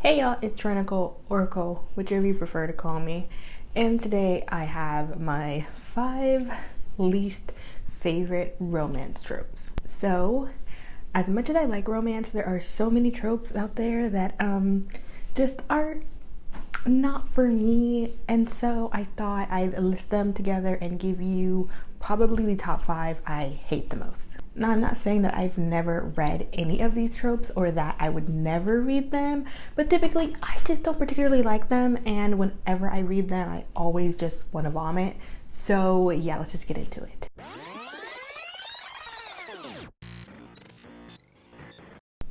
Hey y'all, it's troy-nicole or Cole, whichever you prefer to call me. And today I have my 5 least favorite romance tropes. So, as much as I like romance, there are so many tropes out there that just are not for me. And so I thought I'd list them together and give you probably the top 5 I hate the most. Now, I'm not saying that I've never read any of these tropes or that I would never read them, but typically I just don't particularly like them, and whenever I read them, I always just want to vomit. So yeah, let's just get into it.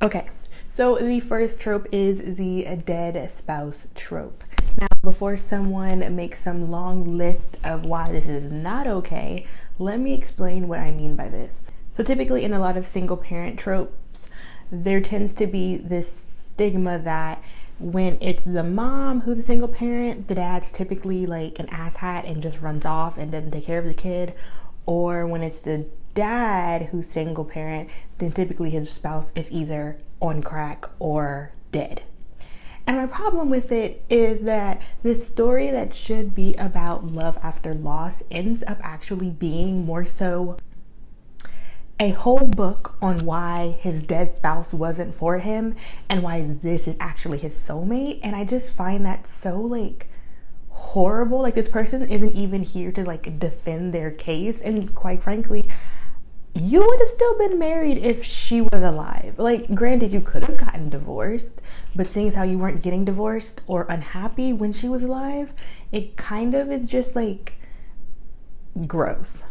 Okay, so the first trope is the dead spouse trope. Now, before someone makes some long list of why this is not okay, let me explain what I mean by this. So typically in a lot of single parent tropes, there tends to be this stigma that when it's the mom who's a single parent, the dad's typically like an asshat and just runs off and doesn't take care of the kid. Or when it's the dad who's single parent, then typically his spouse is either on crack or dead. And my problem with it is that this story that should be about love after loss ends up actually being more so a whole book on why his dead spouse wasn't for him and why this is actually his soulmate. And I just find that so like horrible. Like, this person isn't even here to like defend their case, and quite frankly, you would have still been married if she was alive. Like, granted, you could have gotten divorced, but seeing as how you weren't getting divorced or unhappy when she was alive, it kind of is just like gross.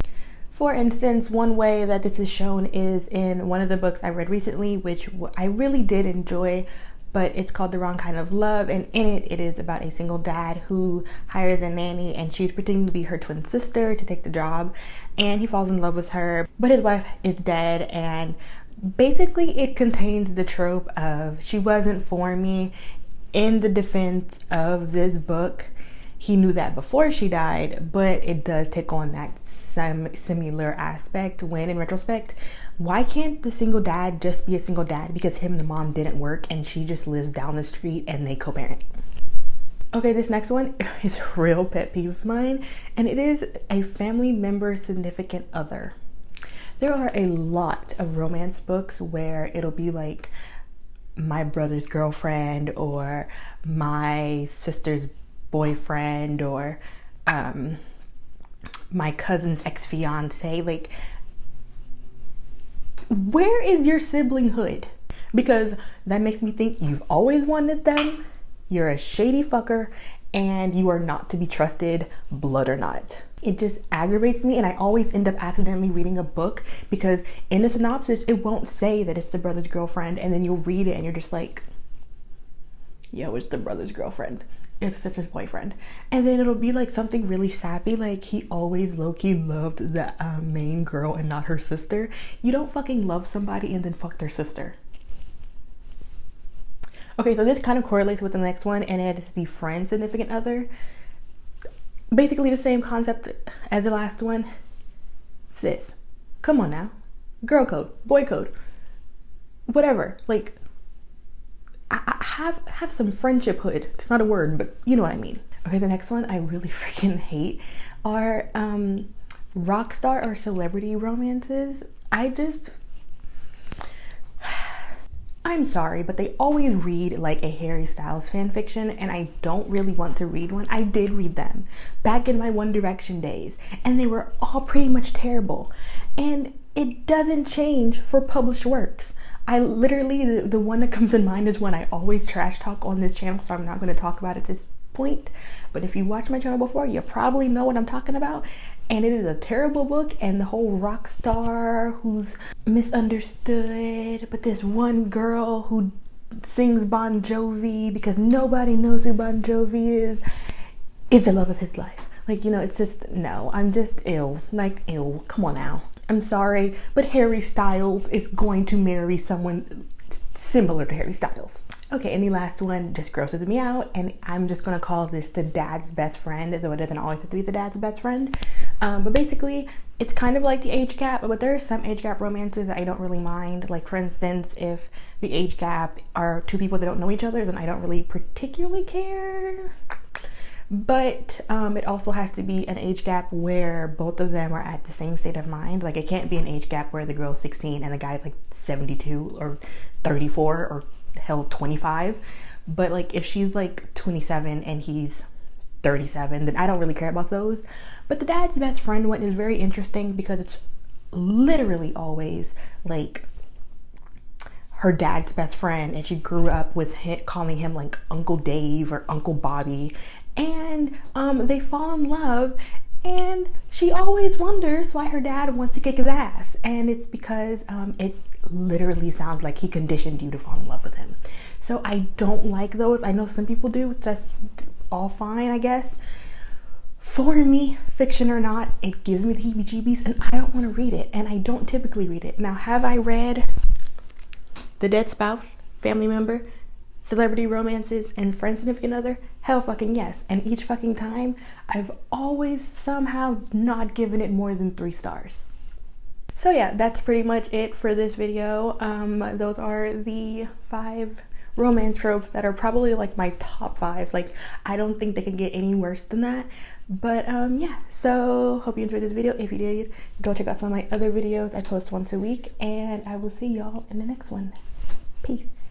For instance, one way that this is shown is in one of the books I read recently, which I really did enjoy, but it's called The Wrong Kind of Love, and in it, it is about a single dad who hires a nanny, and she's pretending to be her twin sister to take the job, and he falls in love with her, but his wife is dead, and basically it contains the trope of she wasn't for me. In the defense of this book, he knew that before she died, but it does take on that similar aspect when in retrospect, why can't the single dad just be a single dad because him and the mom didn't work and she just lives down the street and they co-parent? Okay, this next one is a real pet peeve of mine, and it is a family member significant other. There are a lot of romance books where it'll be like my brother's girlfriend or my sister's boyfriend or my cousin's ex-fiance. Like, where is your siblinghood? Because that makes me think you've always wanted them, you're a shady fucker, and you are not to be trusted, blood or not. It just aggravates me, and I always end up accidentally reading a book because in the synopsis it won't say that it's the brother's girlfriend, and then you'll read it and you're just like, yo, it's the brother's girlfriend, it's the sister's boyfriend. And then it'll be like something really sappy, like he always low-key loved the main girl and not her sister. You don't fucking love somebody and then fuck their sister. Okay, so this kind of correlates with the next one, and it is the friend significant other. Basically the same concept as the last one. Sis, come on now. Girl code, boy code, whatever. Like, I have some friendship hood. It's not a word, but you know what I mean. Okay, the next one I really freaking hate are rock star or celebrity romances. I'm sorry, but they always read like a Harry Styles fan fiction, and I don't really want to read one. I did read them back in my One Direction days, and they were all pretty much terrible. And it doesn't change for published works. I literally, the one that comes in mind is one I always trash talk on this channel, so I'm not going to talk about it at this point. But if you watched my channel before, you probably know what I'm talking about. And it is a terrible book, and the whole rock star who's misunderstood, but this one girl who sings Bon Jovi because nobody knows who Bon Jovi is the love of his life. Like, you know, it's just, no, I'm just ill. Like, ew, come on now. I'm sorry, but Harry Styles is going to marry someone similar to Harry Styles. Okay, and the last one just grosses me out, and I'm just gonna call this the dad's best friend, though it doesn't always have to be the dad's best friend. But basically, it's kind of like the age gap, but there are some age gap romances that I don't really mind. Like, for instance, if the age gap are two people that don't know each other, then I don't really particularly care. But it also has to be an age gap where both of them are at the same state of mind. Like, it can't be an age gap where the girl's 16 and the guy's like 72 or 34 or hell 25. But like, if she's like 27 and he's 37, then I don't really care about those. But the dad's best friend one is very interesting because it's literally always like her dad's best friend, and she grew up with him, calling him like Uncle Dave or Uncle Bobby, and they fall in love, and she always wonders why her dad wants to kick his ass, and it's because it literally sounds like he conditioned you to fall in love with him. So I don't like those. I know some people do, that's all fine, I guess. For me, fiction or not, it gives me the heebie-jeebies, and I don't want to read it, and I don't typically read it. Now, have I read the dead spouse, family member, celebrity romances, and friend significant other? Hell fucking yes. And each fucking time, I've always somehow not given it more than 3 stars. So yeah, that's pretty much it for this video. Those are the 5 romance tropes that are probably like my top 5. Like, I don't think they can get any worse than that. But yeah, so hope you enjoyed this video. If you did, go check out some of my other videos. I post once a week, and I will see y'all in the next one. Peace.